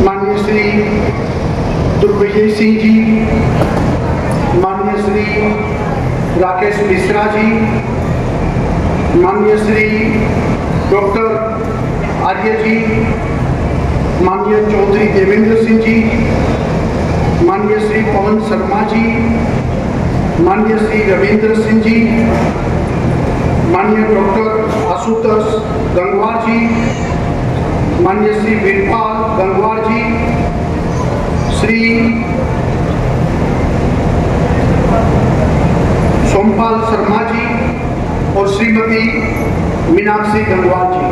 माननीय श्री दुर्विजय सिंह जी, माननीय श्री राकेश मिश्रा जी, माननीय श्री डॉक्टर आर्य जी, माननीय चौधरी देवेंद्र सिंह जी, माननीय श्री पवन शर्मा जी, माननीय श्री रविंद्र सिंह जी, माननीय डॉक्टर आशुतोष गंगवार जी, माननीय श्री वीरपाल गंगवार जी, श्री सोमपाल शर्मा जी और श्रीमती मीनाक्षी गंगवार जी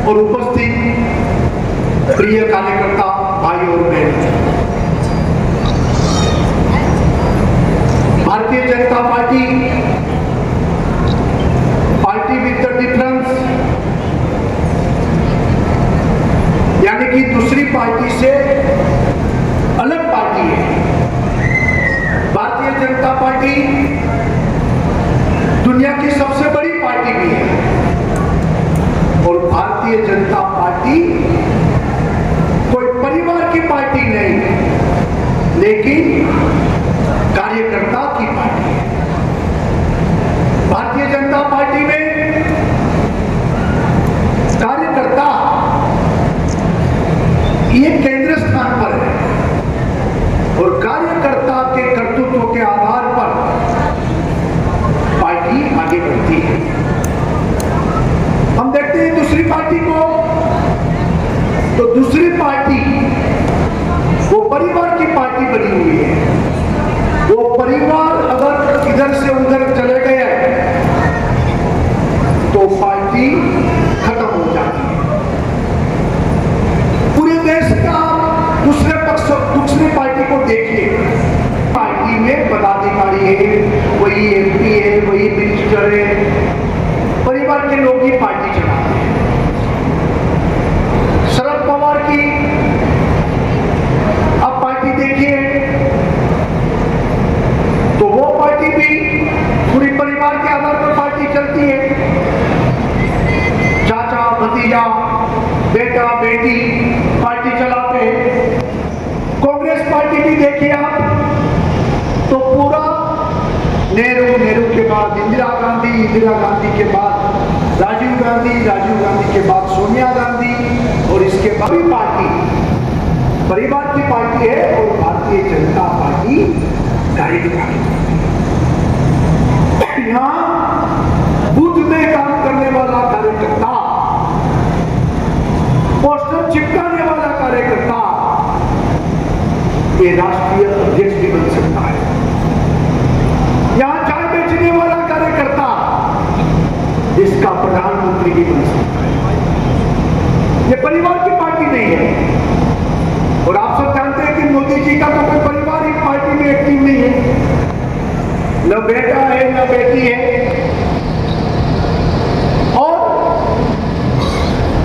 और उपस्थित प्रिय कार्यकर्ता भाई और बहन, Bharatiya Janata party with the difference, यानी कि दूसरी पार्टी से अलग पार्टी है। भारतीय जनता पार्टी दुनिया की सबसे बड़ी पार्टी भी है और भारतीय जनता पार्टी कोई परिवार की पार्टी नहीं, लेकिन कार्यकर्ता की पार्टी है। भारतीय जनता पार्टी में कार्यकर्ता ये केंद्र स्थान पर है और कार्यकर्ता के कर्तृत्व के आधार पर पार्टी आगे बढ़ती है। हम देखते हैं दूसरी पार्टी को, तो दूसरी पार्टी वो परिवार की पार्टी बनी हुई है। वो परिवार अगर इधर से उधर चले गए तो पार्टी खत्म हो जाती है। पूरे देश का दूसरे पक्ष दूसरी पार्टी को देखिए, पार्टी में पदाधिकारी है, वही एमपी है, वही मिनिस्टर है, परिवार के लोग ही पार्टी चलाते हैं। शरद पवार की आप पार्टी देखिए तो वो पार्टी भी पूरी परिवार के आधार पर पार्टी चलती है। चाचा भतीजा बेटा बेटी पार्टी चलाते हैं। कांग्रेस पार्टी भी देखिए आप तो पूरा नेहरू के बाद इंदिरा गांधी के बाद राजीव गांधी के बाद सोनिया गांधी और इसके बाद भी पार्टी परिवार की पार्टी है और भारतीय जनता पार्टी कार्यकर्ता। यहाँ बूथ में काम करने वाला कार्यकर्ता, पोस्टर चिपकाने वाला कार्यकर्ता ये राष्ट्रीय अध्यक्ष भी बन सकता है। यहां चाय बेचने वाला कार्यकर्ता इसका प्रधानमंत्री भी बन सकता है। ये परिवार की पार्टी नहीं है और आप सब जानते हैं कि मोदी जी का तो कोई परिवार ही पार्टी में एक्टिव नहीं है, न बेटा है न बेटी है और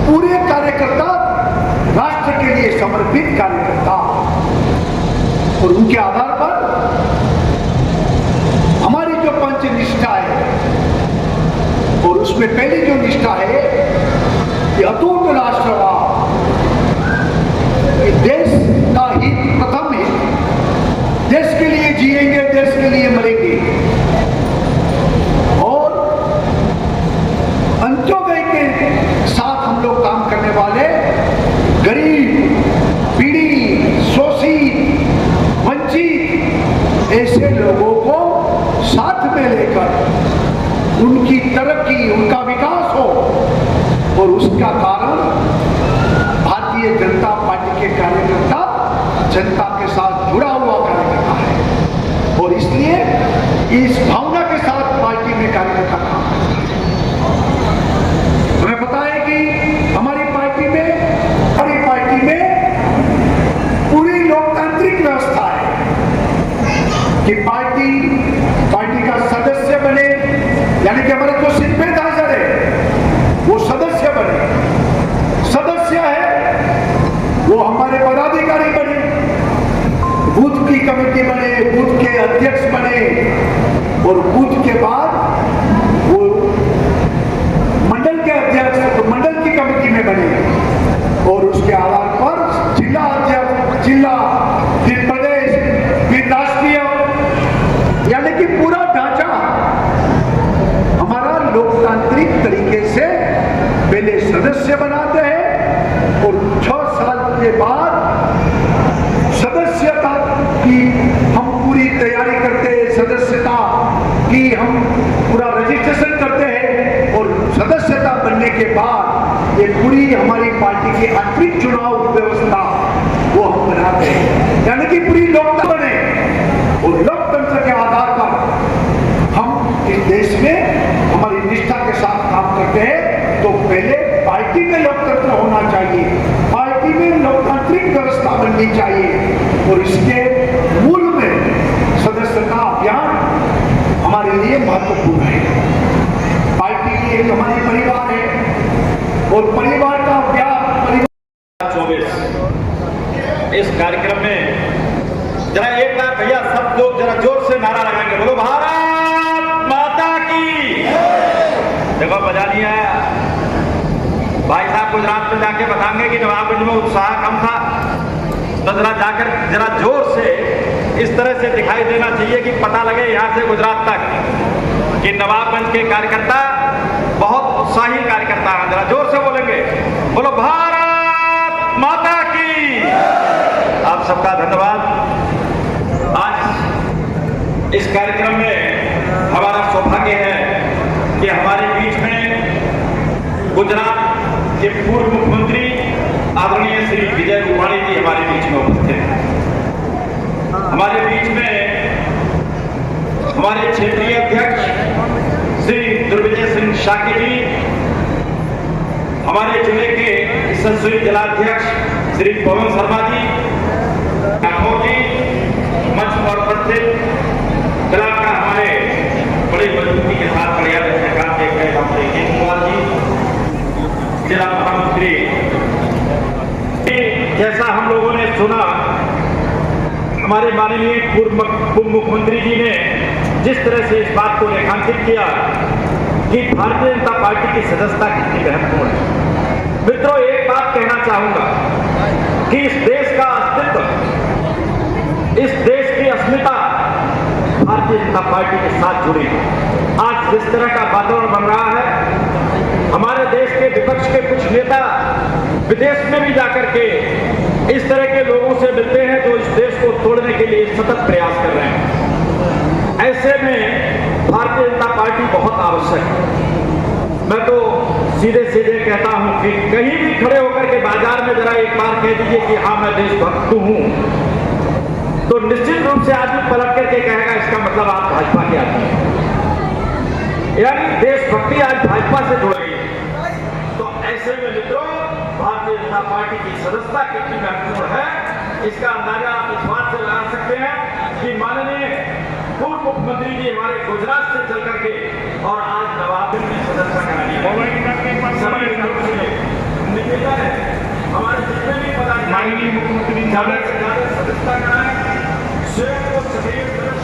पूरे कार्यकर्ता राष्ट्र के लिए समर्पित कार्यकर्ता और उनके आधार पर हमारी जो पंच निष्ठा है और उसमें पहली जो निष्ठा है कि अटूट राष्ट्रवाद, देश का हित प्रथम है, देश के लिए जिएंगे, देश के लिए मरेंगे और अंत्योदय के साथ हम लोग काम करने वाले गरीब, पीड़ित, शोषित, वंचित ऐसे लोगों को साथ में लेकर उनकी तरक्की, उनका विकास हो और उसका कारण भारतीय जनता पार्टी के कार्यकर्ता जनता के साथ जुड़ा हुआ कार्यकर्ता है और इसलिए इस भावना के साथ पार्टी में कार्यकर्ता काम करता है। हमें पता है कि हमारी पार्टी में पूरी लोकतांत्रिक व्यवस्था है कि पार्टी का सदस्य बने, यानी कि हमारा जो सिंपैथाइजर है वो सदस्य बने, सदस्य है वो हमारे पदाधिकारी बने, बूथ की कमेटी बने, बूथ के अध्यक्ष बने और बूथ के बाद वो मंडल के अध्यक्ष तो मंडल की कमेटी में बने और उसके आधार पर सदस्य बनाते हैं और 6 साल के बाद सदस्यता की हम पूरी तैयारी करते हैं, सदस्यता की हम पूरा रजिस्ट्रेशन करते हैं और सदस्यता बनने के बाद ये पूरी हमारी पार्टी की आंतरिक चुनाव व्यवस्था वो हम बनाते हैं, यानी कि पूरी लोकतंत्र बने और लोकतंत्र के आधार पर हम इस देश में हमारी निष्ठा के साथ काम करते हैं। तो पहले पार्टी में लोकतंत्र होना चाहिए, पार्टी में लोकतांत्रिक व्यवस्था बननी चाहिए और इसके मूल में सदस्यता अभियान हमारे लिए महत्वपूर्ण है। पार्टी एक हमारी परिवार है और परिवार का अभियान 24 इस कार्यक्रम में जरा एक बार भैया सब लोग जरा जोर से नारा लगाएंगे, बोलो भारत माता की। देखो बजा नहीं आया भाई साहब, गुजरात में जाके बताएंगे कि नवाबगंज में उत्साह कम था, तो जरा जाकर जरा जोर से इस तरह से दिखाई देना चाहिए कि पता लगे यहाँ से गुजरात तक कि नवाबगंज के कार्यकर्ता बहुत उत्साही कार्यकर्ता हैं। जरा जोर से बोलेंगे, बोलो भारत माता की। आप सबका धन्यवाद। आज इस कार्यक्रम में हमारा सौभाग्य है कि हमारे बीच में गुजरात के पूर्व मुख्यमंत्री आदरणीय श्री विजय रूपाणी जी हमारे बीच में उपस्थित हैं। हमारे बीच में हमारे क्षेत्रीय अध्यक्ष श्री दुर्विजय सिंह शाक्य जी, हमारे जिले के यशस्वी जिलाध्यक्ष श्री पवन शर्मा जी, राठौर जी, मंच पर उपस्थित जिला का हमारे बड़ी मजबूती के साथ पर्यावरण सरकार देख रहे डॉक्टर केजरीवाल जी, जिला महामंत्री। जैसा हम लोगों ने सुना, हमारे माननीय पूर्व मुख्यमंत्री जी ने जिस तरह से इस बात को रेखांकित किया कि भारतीय जनता पार्टी की सदस्यता कितनी महत्वपूर्ण है। मित्रों, एक बात कहना चाहूंगा कि इस देश का अस्तित्व, इस देश की अस्मिता भारतीय जनता पार्टी के साथ जुड़ी है। आज जिस तरह का वातावरण बन रहा है, हमारे देश के विपक्ष के कुछ नेता विदेश में भी जाकर के इस तरह के लोगों से मिलते हैं जो इस देश को तोड़ने के लिए सतत प्रयास कर रहे हैं। ऐसे में भारतीय जनता पार्टी बहुत आवश्यक है। मैं तो सीधे सीधे कहता हूं कि कहीं भी खड़े होकर के बाजार में जरा एक बार कह दीजिए कि हाँ मैं देशभक्त हूं, तो निश्चित रूप से आदमी पलट करके कहेगा इसका मतलब आप भाजपा के आदमी हैं। यानी देशभक्ति आज भाजपा से जुड़ गई है। तो ऐसे में मित्रों, भारतीय जनता पार्टी की सदस्यता कितनी महत्वपूर्ण है, इसका अंदाजा आप इस बात से लगा सकते हैं कि माननीय पूर्व मुख्यमंत्री जी हमारे गुजरात से चल करके और आज नवाबगंज में सदस्यता करानी है। हमारे जितने भी पदाधिकारी माननीय मुख्यमंत्री ज्यादा से ज्यादा सदस्यता कराएं, स्वयं को सक्रिय